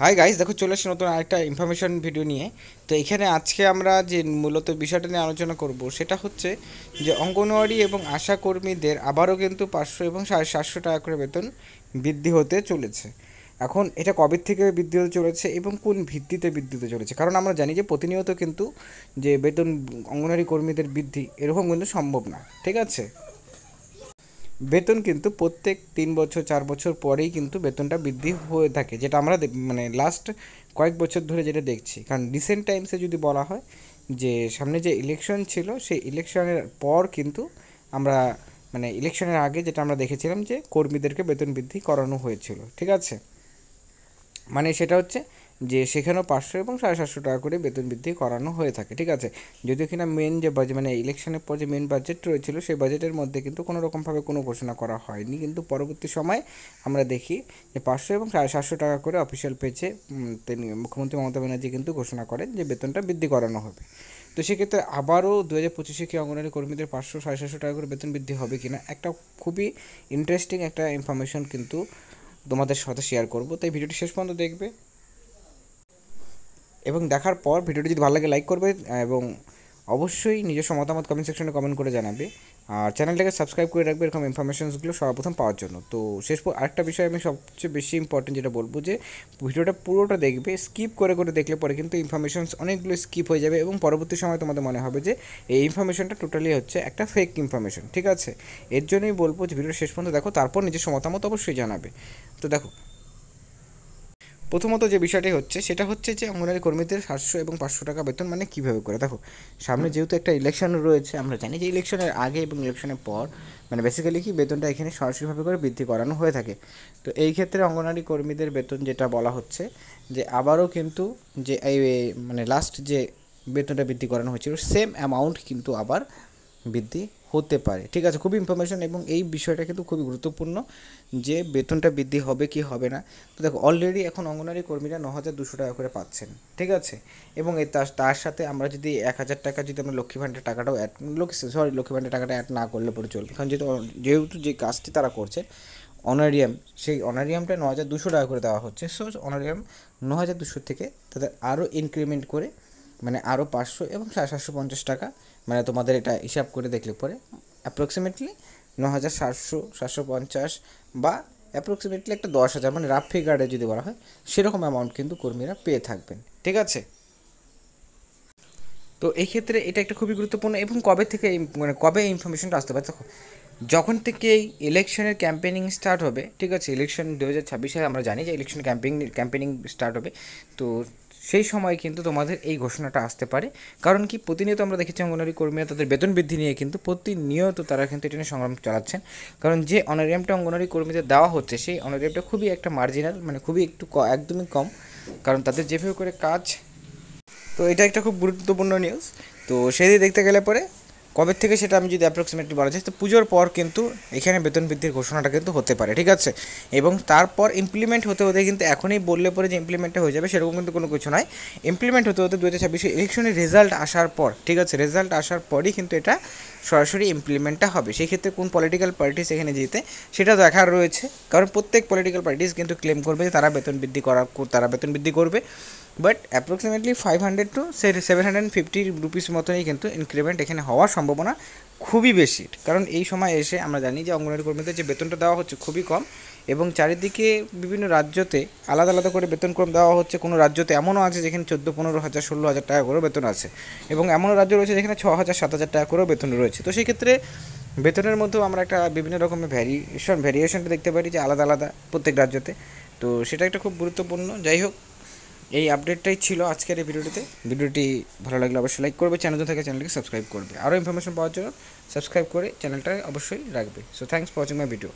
Hi guys, দেখো চলে এসেছি নতুন আরেকটা ইনফরমেশন ভিডিও নিয়ে। তো এখানে আজকে আমরা যে মূলত বিষয়টা নিয়ে আলোচনা করব সেটা হচ্ছে যে অঙ্গনওয়াড়ি এবং আশা কর্মীদের আবারও কিন্তু 500 এবং 750 টাকা করে বেতন বৃদ্ধি হতে চলেছে। এখন এটা কবে থেকে বৃদ্ধি হতে চলেছে এবং কোন ভিত্তিতে বৃদ্ধি হতে চলেছে, কারণ আমরা জানি যে প্রতিনিয়ত কিন্তু যে বেতন অঙ্গনওয়াড়ি কর্মীদের বৃদ্ধি এরকম কিন্তু সম্ভব না। ঠিক আছে, বেতন কিন্তু প্রত্যেক 3 বছর 4 বছর পরেই কিন্তু বেতনটা বৃদ্ধি হয়ে থাকে, যেটা আমরা মানে লাস্ট কয়েক বছর ধরে যেটা দেখছি। কারণ রিসেন্ট টাইমসে যদি বলা হয় যে সামনে যে ইলেকশন ছিল সেই ইলেকশনের পর কিন্তু আমরা মানে ইলেকশনের আগে যেটা আমরা দেখেছিলাম যে কর্মীদেরকে বেতন বৃদ্ধি করানো হয়েছিল। ঠিক আছে, মানে সেটা হচ্ছে যে সেখানেও 500 এবং 750 টাকা করে বেতন বৃদ্ধি করানো হয়ে থাকে। ঠিক আছে, যদিও কিনা মেন যে বাজেট মানে ইলেকশনের পর যে মেন বাজেট রয়েছিল সেই বাজেটের মধ্যে কিন্তু কোনো রকমভাবে কোনো ঘোষণা করা হয়নি, কিন্তু পরবর্তী সময় আমরা দেখি যে 500 এবং 750 টাকা করে অফিসিয়াল পেজে তিনি মুখ্যমন্ত্রী মমতা ব্যানার্জি কিন্তু ঘোষণা করেন যে বেতনটা বৃদ্ধি করানো হবে। তো সেক্ষেত্রে আবারও 2025 কি অঙ্গনওয়াড়ি কর্মীদের 500 750 টাকা করে বেতন বৃদ্ধি হবে কিনা একটা খুবই ইন্টারেস্টিং একটা ইনফরমেশন কিন্তু তোমাদের সাথে শেয়ার করবো। তাই ভিডিওটি শেষ পর্যন্ত দেখবে এবং দেখার পর ভিডিওটি যদি ভালো লাগে লাইক করবে এবং অবশ্যই নিজস্ব মতামত কমেন্ট সেকশনে কমেন্ট করে জানাবে। আর চ্যানেলটাকে সাবস্ক্রাইব করে রাখবে এরকম ইনফরমেশনসগুলো সর্বপ্রথম পাওয়ার জন্য। তো আরেকটা বিষয় আমি সবচেয়ে বেশি ইম্পর্টেন্ট যেটা বলবো যে ভিডিওটা পুরোটা দেখবে, স্কিপ করে করে দেখলে পরে কিন্তু ইনফরমেশনস অনেকগুলো স্কিপ হয়ে যাবে এবং পরবর্তী সময় তোমাদের মনে হবে যে এই ইনফরমেশনটা টোটালি হচ্ছে একটা ফেক ইনফরমেশন। ঠিক আছে, এর জন্যই বলবো যে ভিডিওটা শেষ পর্যন্ত দেখো, তারপর নিজস্ব মতামত অবশ্যই জানাবে। তো দেখো, প্রথমত যে বিষয়টি হচ্ছে সেটা হচ্ছে যে অঙ্গনওয়াড়ি কর্মীদের 700 এবং 500 টাকা বেতন মানে কীভাবে করে। দেখো, সামনে যেহেতু একটা ইলেকশন রয়েছে, আমরা জানি যে ইলেকশনের আগে এবং ইলেকশনের পর মানে বেসিক্যালি কি বেতনটা এখানে সরাসরিভাবে করে বৃদ্ধি করানো হয়ে থাকে। তো এই ক্ষেত্রে অঙ্গনওয়াড়ি কর্মীদের বেতন যেটা বলা হচ্ছে যে আবারও কিন্তু যে এই মানে লাস্ট যে বেতনটা বৃদ্ধি করানো হয়েছিল সেম অ্যামাউন্ট কিন্তু আবার বৃদ্ধি হতে পারে। ঠিক আছে, খুবই ইনফরমেশন এবং এই বিষয়টা কিন্তু খুবই গুরুত্বপূর্ণ যে বেতনটা বৃদ্ধি হবে কি হবে না। তো দেখো, অলরেডি এখন অঙ্গনওয়াড়ি কর্মীরা 9,200 টাকা করে পাচ্ছেন। ঠিক আছে, এবং তার সাথে আমরা যদি 1,000 টাকা যদি আমরা লক্ষ্মী ভাণ্ডার টাকাটাও লক্ষ্মী ভাণ্ডার টাকাটা অ্যাড না করলে পরে চলবে, কারণ যেহেতু যে কাজটি তারা করছে অনারিয়াম, সেই অনারিয়ামটা 9,200 টাকা করে দেওয়া হচ্ছে। সো অনারিয়াম 9,200 থেকে তাদের আরও ইনক্রিমেন্ট করে মানে আরও 500 এবং 750 টাকা, মানে তোমাদের এটা হিসাব করে দেখলে পরে অ্যাপ্রক্সিমেটলি 9,700 750 বা অ্যাপ্রক্সিমেটলি একটা 10,000 মানে রাফ ফিগারে যদি বলা হয় সেরকম অ্যামাউন্ট কিন্তু কর্মীরা পেয়ে থাকবেন। ঠিক আছে, তো এই ক্ষেত্রে এটা একটা খুবই গুরুত্বপূর্ণ এবং কবে থেকে মানে কবে এই ইনফরমেশনটা আসতে পারে, দেখো যখন থেকে এই ইলেকশনের ক্যাম্পেনিং স্টার্ট হবে। ঠিক আছে, ইলেকশন 2026-এ আমরা জানি যে ইলেকশন ক্যাম্পেনিং স্টার্ট হবে। তো সেই সময় কিন্তু তোমাদের এই ঘোষণাটা আসতে পারে, কারণ কি প্রতিনিয়ত আমরা দেখেছি অঙ্গনওয়াড়ি কর্মীরা তাদের বেতন বৃদ্ধি নিয়ে কিন্তু প্রতিনিয়ত তারা কিন্তু এটা নিয়ে সংগ্রাম চালাচ্ছেন। কারণ যে অনারিয়ামটা অঙ্গনওয়াড়ি কর্মীদের দেওয়া হচ্ছে সেই অনারিয়ামটা খুবই একটা মার্জিনাল, মানে খুবই একটু একদমই কম, কারণ তাদের যেভাবে করে কাজ। তো এটা একটা খুব গুরুত্বপূর্ণ নিউজ। তো সেই দিয়ে দেখতে গেলে পরে কবে থেকে সেটা আমি যদি অ্যাপ্রক্সিমেটলি বলা যায় তো পুজোর পর কিন্তু এখানে বেতন বৃদ্ধির ঘোষণাটা কিন্তু হতে পারে। ঠিক আছে, এবং তারপর ইমপ্লিমেন্ট হতে হতে কিন্তু এখনই বললে পরে যে ইমপ্লিমেন্টটা হয়ে যাবে সেরকম কিন্তু কোনো কিছু নয়। ইমপ্লিমেন্ট হতে হতে 2026 ইলেকশনের রেজাল্ট আসার পর, ঠিক আছে, রেজাল্ট আসার পরই কিন্তু এটা সরাসরি ইমপ্লিমেন্টটা হবে। সেই ক্ষেত্রে কোন পলিটিক্যাল পার্টি সেখানে জিতে সেটা দেখার রয়েছে, কারণ প্রত্যেক পলিটিক্যাল পার্টিস কিন্তু ক্লেম করবে যে তারা বেতন বৃদ্ধি করবে। বাট অ্যাপ্রক্সিমেটলি 500 টু 750 রুপিস মতনই কিন্তু ইনক্রিমেন্ট এখানে হওয়ার সম্ভাবনা খুবই বেশি, কারণ এই সময় এসে আমরা জানি যে অঙ্গনওয়াড়ি কর্মীদের যে বেতনটা দেওয়া হচ্ছে খুবই কম এবং চারিদিকে বিভিন্ন রাজ্যতে আলাদা আলাদা করে বেতনক্রম দেওয়া হচ্ছে। কোনো রাজ্যতে এমনও আছে যেখানে 14-15 হাজার 16,000 টাকা করেও বেতন আছে এবং এমনও রাজ্য রয়েছে যেখানে 6,000 7,000 টাকা করেও বেতন রয়েছে। তো সেই ক্ষেত্রে বেতনের মধ্যেও আমরা একটা বিভিন্ন রকমের ভ্যারিয়েশনটা দেখতে পারি যে আলাদা আলাদা প্রত্যেক রাজ্যতে। তো সেটা একটা খুব গুরুত্বপূর্ণ। যাই হোক, এই আপডেটটাই ছিল আজকের এই ভিডিওটি ভালো লাগলে অবশ্যই লাইক করবে, চ্যানেল থেকে চ্যানেলকে সাবস্ক্রাইব করবে, আরও ইনফরমেশন পাওয়ার জন্য সাবস্ক্রাইব করে চ্যানেলটা অবশ্যই রাখবে। So thanks for watching my video.